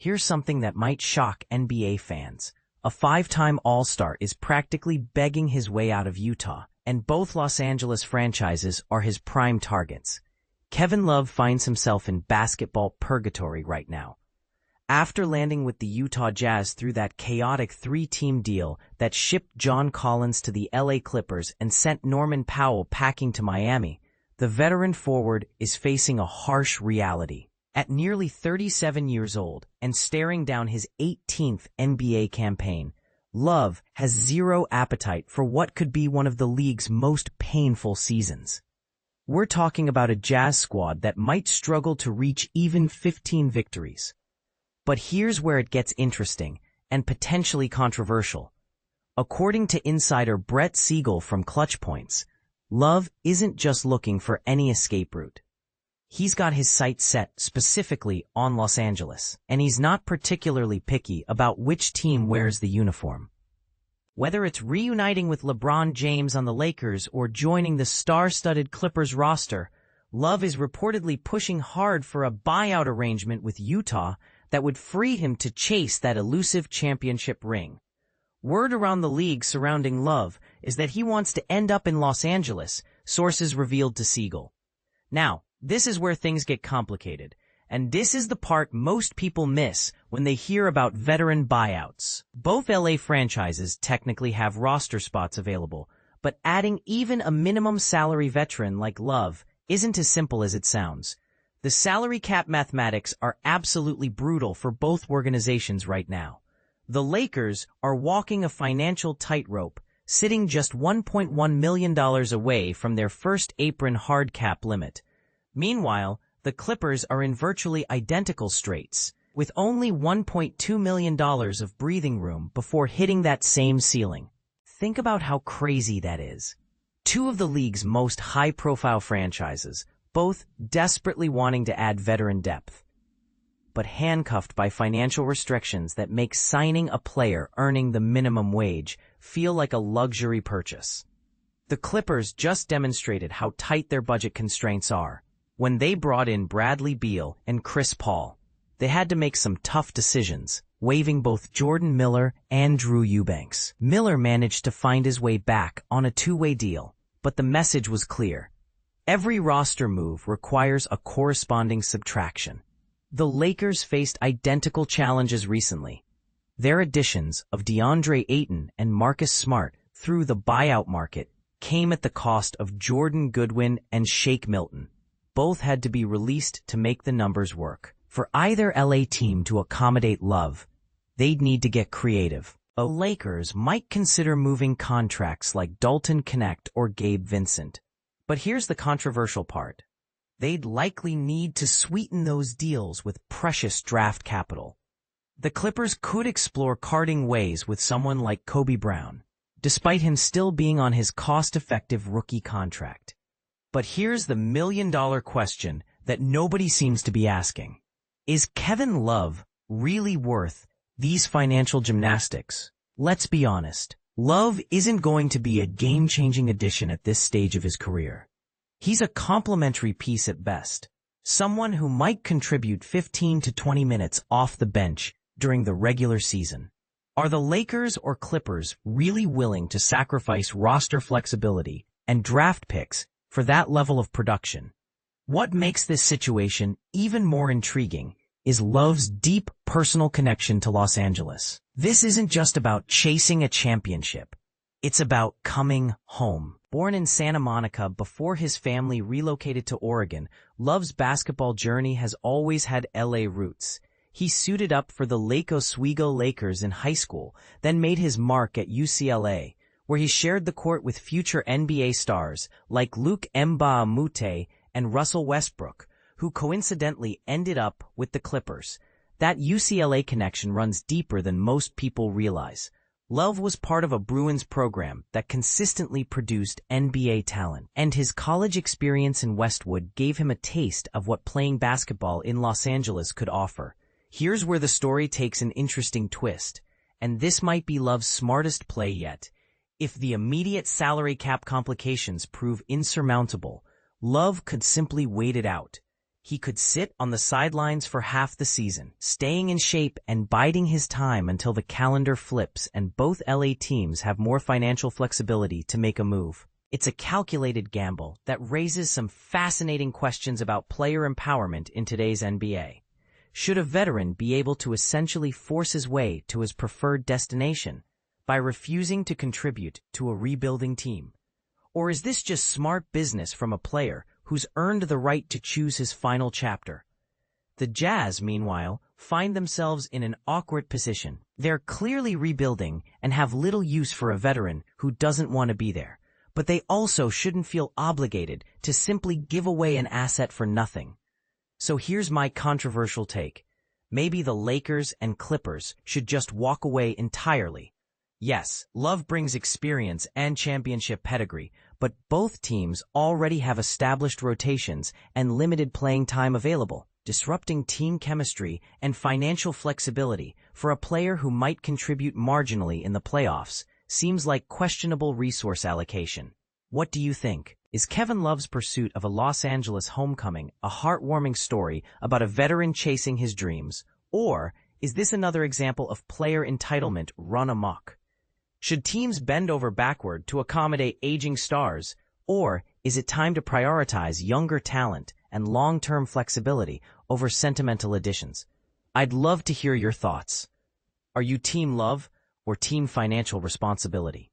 Here's something that might shock NBA fans. A five-time All-Star is practically begging his way out of Utah, and both Los Angeles franchises are his prime targets. Kevin Love finds himself in basketball purgatory right now. After landing with the Utah Jazz through that chaotic three-team deal that shipped John Collins to the LA Clippers and sent Norman Powell packing to Miami, the veteran forward is facing a harsh reality. At nearly 37 years old and staring down his 18th NBA campaign, Love has zero appetite for what could be one of the league's most painful seasons. We're talking about a Jazz squad that might struggle to reach even 15 victories. But here's where it gets interesting and potentially controversial. According to insider Brett Siegel from ClutchPoints, Love isn't just looking for any escape route. He's got his sights set specifically on Los Angeles, and he's not particularly picky about which team wears the uniform. Whether it's reuniting with LeBron James on the Lakers or joining the star-studded Clippers roster, Love is reportedly pushing hard for a buyout arrangement with Utah that would free him to chase that elusive championship ring. Word around the league surrounding Love is that he wants to end up in Los Angeles, sources revealed to Siegel. Now, this is where things get complicated, and this is the part most people miss when they hear about veteran buyouts. Both LA franchises technically have roster spots available, but adding even a minimum salary veteran like Love isn't as simple as it sounds. The salary cap mathematics are absolutely brutal for both organizations right now. The Lakers are walking a financial tightrope, sitting just $1.1 million away from their first apron hard cap limit. Meanwhile, the Clippers are in virtually identical straits, with only $1.2 million of breathing room before hitting that same ceiling. Think about how crazy that is. Two of the league's most high-profile franchises, both desperately wanting to add veteran depth, but handcuffed by financial restrictions that make signing a player earning the minimum wage feel like a luxury purchase. The Clippers just demonstrated how tight their budget constraints are. When they brought in Bradley Beal and Chris Paul, they had to make some tough decisions, waiving both Jordan Miller and Drew Eubanks. Miller managed to find his way back on a two-way deal, but the message was clear. Every roster move requires a corresponding subtraction. The Lakers faced identical challenges recently. Their additions of DeAndre Ayton and Marcus Smart through the buyout market came at the cost of Jordan Goodwin and Shake Milton. Both had to be released to make the numbers work. For either LA team to accommodate Love, they'd need to get creative. The Lakers might consider moving contracts like Dalton Knecht or Gabe Vincent. But here's the controversial part. They'd likely need to sweeten those deals with precious draft capital. The Clippers could explore parting ways with someone like Kobe Brown, despite him still being on his cost-effective rookie contract. But here's the million-dollar question that nobody seems to be asking. Is Kevin Love really worth these financial gymnastics? Let's be honest. Love isn't going to be a game-changing addition at this stage of his career. He's a complimentary piece at best, someone who might contribute 15 to 20 minutes off the bench during the regular season. Are the Lakers or Clippers really willing to sacrifice roster flexibility and draft picks for that level of production? What makes this situation even more intriguing is Love's deep personal connection to Los Angeles. This isn't just about chasing a championship. It's about coming home. Born in Santa Monica before his family relocated to Oregon, Love's basketball journey has always had LA roots. He suited up for the Lake Oswego Lakers in high school, then made his mark at UCLA, where he shared the court with future NBA stars like Luc Mbah a Moute and Russell Westbrook, who coincidentally ended up with the Clippers. That UCLA connection runs deeper than most people realize. Love was part of a Bruins program that consistently produced NBA talent, and his college experience in Westwood gave him a taste of what playing basketball in Los Angeles could offer. Here's where the story takes an interesting twist, and this might be Love's smartest play yet. If the immediate salary cap complications prove insurmountable, Love could simply wait it out. He could sit on the sidelines for half the season, staying in shape and biding his time until the calendar flips and both LA teams have more financial flexibility to make a move. It's a calculated gamble that raises some fascinating questions about player empowerment in today's NBA. Should a veteran be able to essentially force his way to his preferred destination by refusing to contribute to a rebuilding team? Or is this just smart business from a player who's earned the right to choose his final chapter? The Jazz, meanwhile, find themselves in an awkward position. They're clearly rebuilding and have little use for a veteran who doesn't want to be there. But they also shouldn't feel obligated to simply give away an asset for nothing. So here's my controversial take. Maybe the Lakers and Clippers should just walk away entirely. Yes, Love brings experience and championship pedigree, but both teams already have established rotations and limited playing time available, disrupting team chemistry and financial flexibility for a player who might contribute marginally in the playoffs seems like questionable resource allocation. What do you think? Is Kevin Love's pursuit of a Los Angeles homecoming a heartwarming story about a veteran chasing his dreams, or is this another example of player entitlement run amok? Should teams bend over backward to accommodate aging stars, or is it time to prioritize younger talent and long-term flexibility over sentimental additions? I'd love to hear your thoughts. Are you Team Love or Team Financial Responsibility?